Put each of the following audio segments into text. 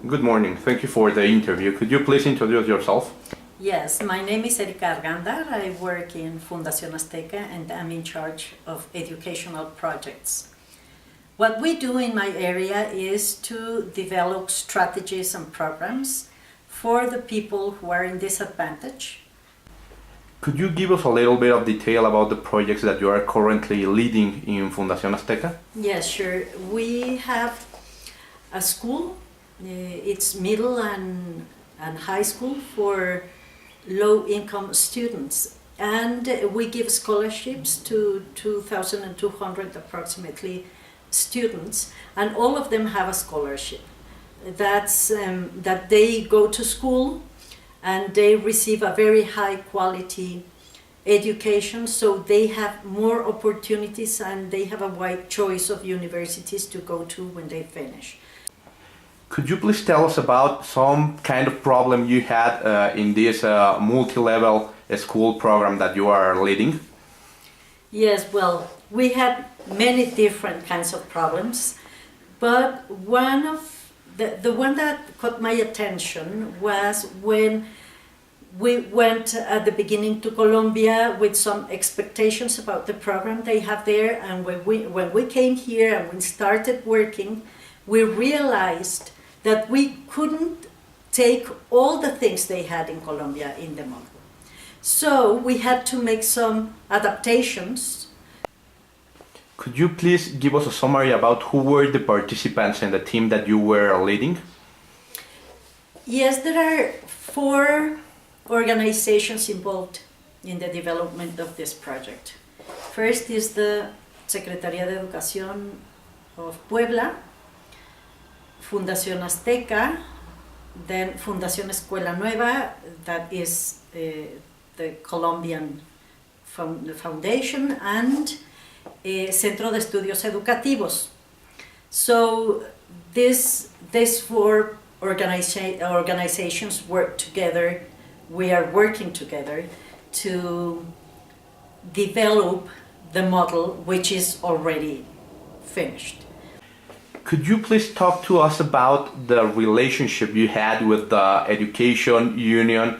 Good morning. Thank you for the interview. Could you please introduce yourself? Yes, my name is Erika Arganda. I work in Fundación Azteca and I'm in charge of educational projects. What we do in my area is to develop strategies and programs for the people who are in disadvantage. Could you give us a little bit of detail about the projects that you are currently leading in Fundación Azteca? Yes, sure. We have a school. It's middle and high school for low-income students, and we give scholarships to 2,200 approximately students, and all of them have a scholarship. That's that they go to school and they receive a very high quality education, so they have more opportunities and they have a wide choice of universities to go to when they finish. Could you please tell us about some kind of problem you had in this multi-level school program that you are leading? Yes, well, we had many different kinds of problems, but one of the one that caught my attention was when we went at the beginning to Colombia with some expectations about the program they have there, and when we came here and we started working, we realized that we couldn't take all the things they had in Colombia in the model. So we had to make some adaptations. Could you please give us a summary about who were the participants in the team that you were leading? Yes, there are 4 organizations involved in the development of this project. First is the Secretaría de Educación of Puebla, Fundación Azteca, then Fundación Escuela Nueva, that is the Colombian foundation, and Centro de Estudios Educativos. So these 4 organizations work together. We are working together to develop the model, which is already finished. Could you please talk to us about the relationship you had with the education union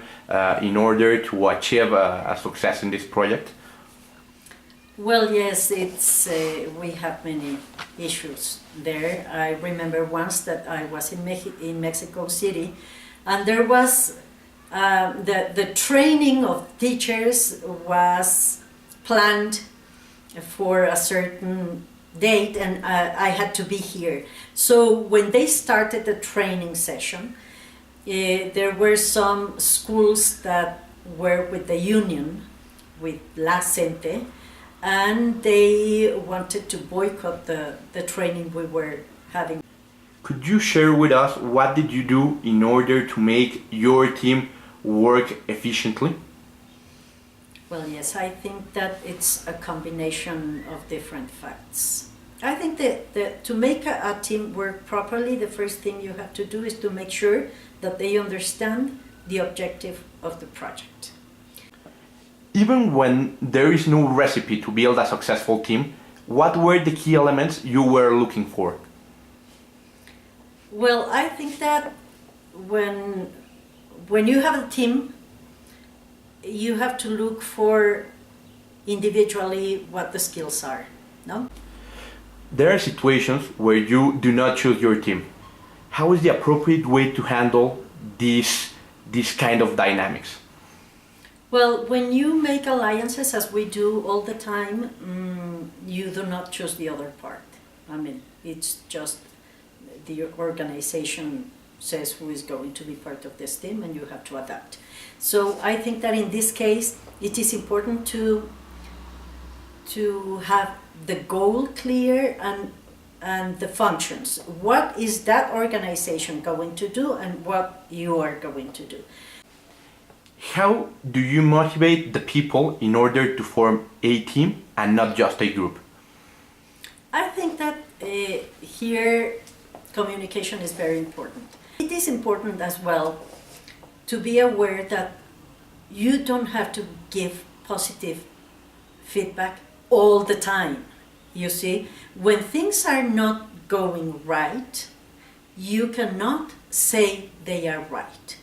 in order to achieve a success in this project? Well, yes, it's we have many issues there. I remember once that I was in Mexico City, and there was the training of teachers was planned for a certain date, and I had to be here. So when they started the training session, there were some schools that were with the union, with La Cente, and they wanted to boycott the training we were having. Could you share with us what did you do in order to make your team work efficiently? Well, yes, I think that it's a combination of different facts. I think that to make a team work properly, the first thing you have to do is to make sure that they understand the objective of the project. Even when there is no recipe to build a successful team, what were the key elements you were looking for? Well, I think that when you have a team, you have to look for individually what the skills are, no? There are situations where you do not choose your team. How is the appropriate way to handle this kind of dynamics? Well, when you make alliances, as we do all the time, you do not choose the other part. I mean, it's just the organization says who is going to be part of this team, and you have to adapt. So I think that in this case, it is important to have the goal clear and the functions. What is that organization going to do and what you are going to do? How do you motivate the people in order to form a team and not just a group? I think that here communication is very important. It is important as well to be aware that you don't have to give positive feedback all the time. You see, when things are not going right, you cannot say they are right.